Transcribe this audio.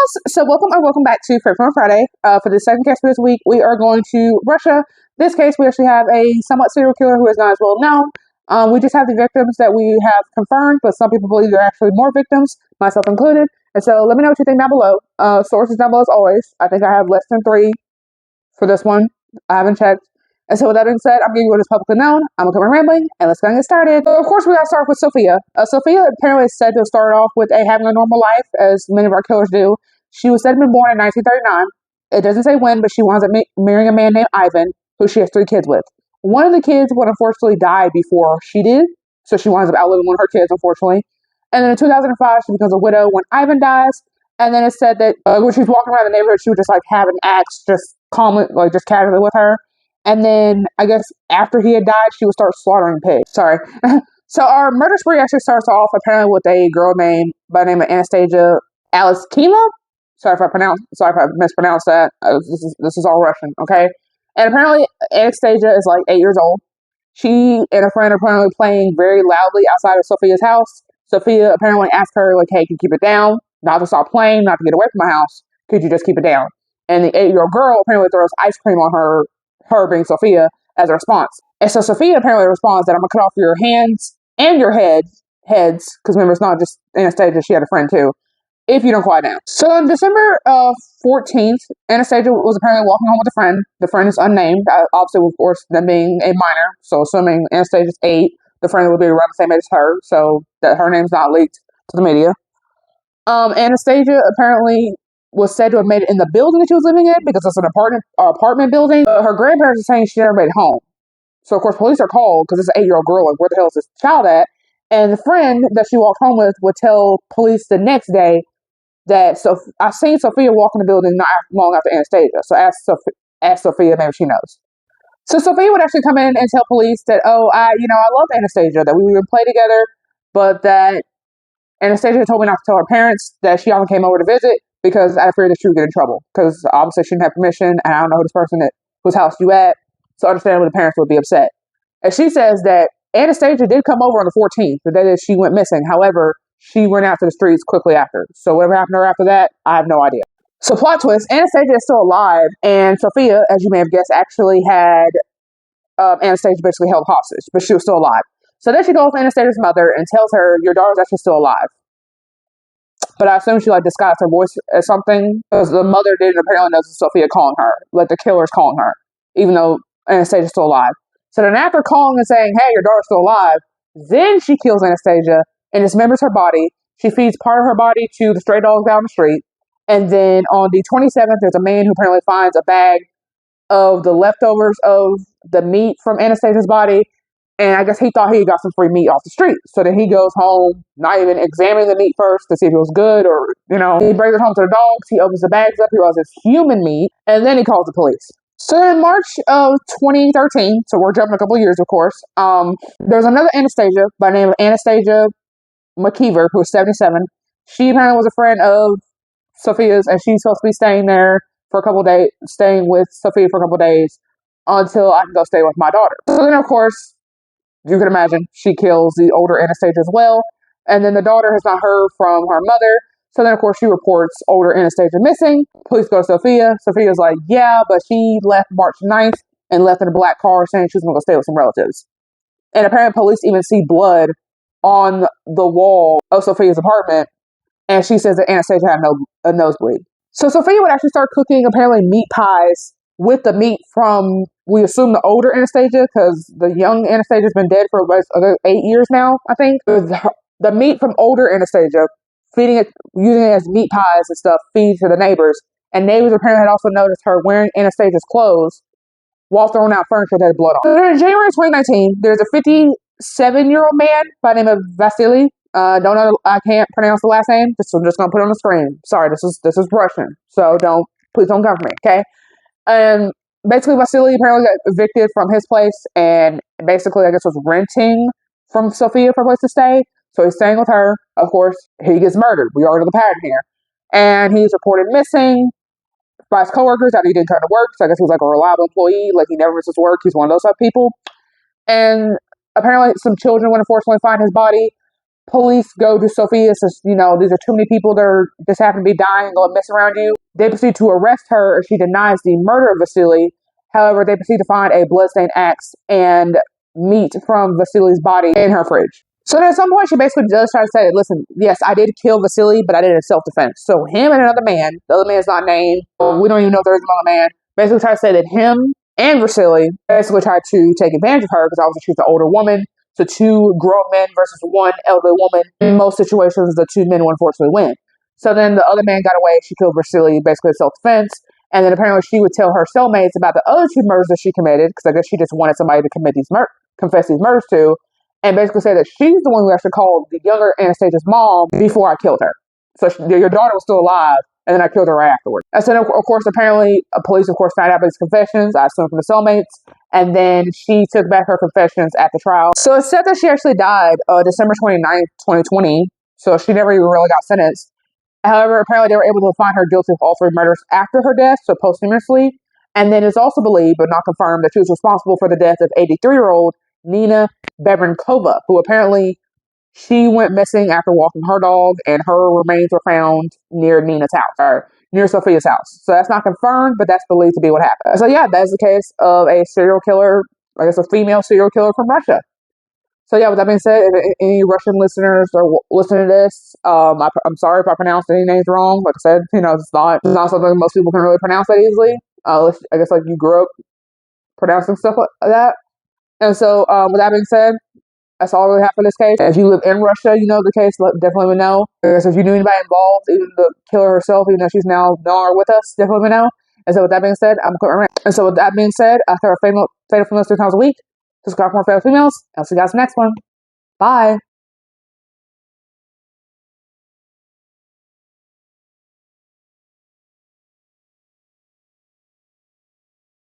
Girls, so welcome back to Fair From Friday. For the second case for this week, we are going to Russia. This case, we actually have a somewhat serial killer who is not as well known. We just have the victims that we have confirmed, but some people believe there are actually more victims, myself included. And so let me know what you think down below. Sources down below as always. I think I have less than 3 for this one. I haven't checked. And so with that being said, I'm giving you what is publicly known. I'm going to come rambling, and let's go and get started. So of course, we got to start with Sofia. Sofia apparently is said to have started off with having a normal life, as many of our killers do. She was said to have been born in 1939. It doesn't say when, but she winds up marrying a man named Ivan, who she has 3 kids with. One of the kids would unfortunately die before she did, so she winds up outliving one of her kids, unfortunately. And then in 2005, she becomes a widow when Ivan dies. And then it's said that when she was walking around the neighborhood, she would just have an axe just calmly, just casually with her. And then I guess after he had died, she would start slaughtering pigs. Sorry. So our murder spree actually starts off apparently with a girl by the name of Anastasia Alexkina. Sorry if I mispronounced that. This is all Russian, okay? And apparently Anastasia is 8 years old. She and a friend are apparently playing very loudly outside of Sofia's house. Sofia apparently asked her, hey, can you keep it down? Not to stop playing, not to get away from my house. Could you just keep it down? And the 8-year-old girl apparently throws ice cream on her being Sofia, as a response. And so Sofia apparently responds that I'm going to cut off your hands and your heads, because remember, it's not just Anastasia, she had a friend too, if you don't quiet down. So on December 14th, Anastasia was apparently walking home with a friend. The friend is unnamed, obviously, of course, them being a minor. So assuming Anastasia's 8, the friend would be around the same age as her, so that her name's not leaked to the media. Anastasia apparently was said to have made it in the building that she was living in, because it's an apartment building. Her grandparents are saying she never made it home. So, of course, police are called because it's an 8-year-old girl. Where the hell is this child at? And the friend that she walked home with would tell police the next day that I seen Sofia walk in the building not long after Anastasia. So ask Sofia, maybe she knows. So Sofia would actually come in and tell police that, I love Anastasia, that we would play together, but that Anastasia told me not to tell her parents that she only came over to visit because I feared that she would get in trouble. Because obviously she didn't have permission, and I don't know who this person whose house you at. So understandably, the parents would be upset. And she says that Anastasia did come over on the 14th, the day that she went missing. However, she went out to the streets quickly after. So whatever happened to her after that, I have no idea. So plot twist, Anastasia is still alive, and Sofia, as you may have guessed, actually had Anastasia basically held hostage, but she was still alive. So then she goes to Anastasia's mother and tells her, your daughter's actually still alive. But I assume she disguised her voice as something, because the mother didn't apparently know Sofia calling her, the killer's calling her, even though Anastasia's still alive. So then after calling and saying, hey, your daughter's still alive, then she kills Anastasia and dismembers her body. She feeds part of her body to the stray dogs down the street. And then on the 27th, there's a man who apparently finds a bag of the leftovers of the meat from Anastasia's body. And I guess he thought he got some free meat off the street. So then he goes home, not even examining the meat first to see if it was good or, he brings it home to the dogs. He opens the bags up. He realizes it's human meat. And then he calls the police. So in March of 2013, so we're jumping a couple of years, of course, there's another Anastasia by the name of Anastasia McKeever, who's 77. She apparently was a friend of Sofia's, and she's supposed to be staying there for a couple of days, staying with Sofia for a couple of days until I can go stay with my daughter. So then, of course, you can imagine, she kills the older Anastasia as well. And then the daughter has not heard from her mother. So then, of course, she reports older Anastasia missing. Police go to Sofia. Sofia's like, yeah, but she left March 9th and left in a black car saying she was going to stay with some relatives. And apparently police even see blood on the wall of Sofia's apartment. And she says that Anastasia had a nosebleed. So Sofia would actually start cooking apparently meat pies with the meat from, we assume, the older Anastasia, because the young Anastasia's been dead for about 8 years now, I think. The meat from older Anastasia, feeding it, using it as meat pies and stuff, feed to the neighbors. And neighbors apparently had also noticed her wearing Anastasia's clothes while throwing out furniture that had blood on. So in January 2019, there's a 57-year-old man by the name of Vasily. I can't pronounce the last name. So I'm just gonna put it on the screen. Sorry, this is Russian, so please don't come for me, okay? And basically, Vasily apparently got evicted from his place, and basically, I guess, was renting from Sofia for a place to stay. So he's staying with her. Of course, he gets murdered. We already know the pattern here. And he's reported missing by his coworkers that he didn't come to work. So I guess he was a reliable employee. He never misses work. He's one of those type of people. And apparently some children would unfortunately find his body. Police go to Sofia, says, these are too many people that are just happen to be dying and going mess around you. They proceed to arrest her, and she denies the murder of Vasily. However, they proceed to find a bloodstained axe and meat from Vasily's body in her fridge. So then at some point, she basically does try to say, listen, yes, I did kill Vasily, but I did it in self-defense. So him and another man, the other man's not named, we don't even know if there is another man, basically try to say that him and Vasily basically tried to take advantage of her because obviously she's an older woman. So two grown men versus one elderly woman. In most situations, the two men will unfortunately win. So then the other man got away. She killed Vasily basically in self-defense. And then apparently she would tell her cellmates about the other two murders that she committed because I guess she just wanted somebody to confess these murders to, and basically say that she's the one who actually called the younger Anastasia's mom before I killed her. So your daughter was still alive, and then I killed her right afterwards. And so, of course, apparently, police, of course, found out about these confessions. I assume from the cellmates. And then she took back her confessions at the trial. So it's said that she actually died December 29th, 2020. So she never even really got sentenced. However, apparently they were able to find her guilty of all three murders after her death, so posthumously. And then it's also believed, but not confirmed, that she was responsible for the death of 83-year-old Nina Berenkova, who apparently she went missing after walking her dog, and her remains were found near Nina's house, or near Sofia's house. So that's not confirmed, but that's believed to be what happened. So yeah, that's the case of a serial killer, I guess a female serial killer from Russia. So yeah, with that being said, if any Russian listeners are listening to this, I'm sorry if I pronounced any names wrong. Like I said, it's not something most people can really pronounce that easily. I guess like you grew up pronouncing stuff like that. And so with that being said, that's all I really have for this case. If you live in Russia, you know the case, definitely would know. I guess if you knew anybody involved, even the killer herself, even though she's now no longer with us, definitely would know. And so with that being said, I'm quitting rant. And so with that being said, I cover fatal females 3 times a week. Subscribe for more fatal females. I'll see you guys next one. Bye.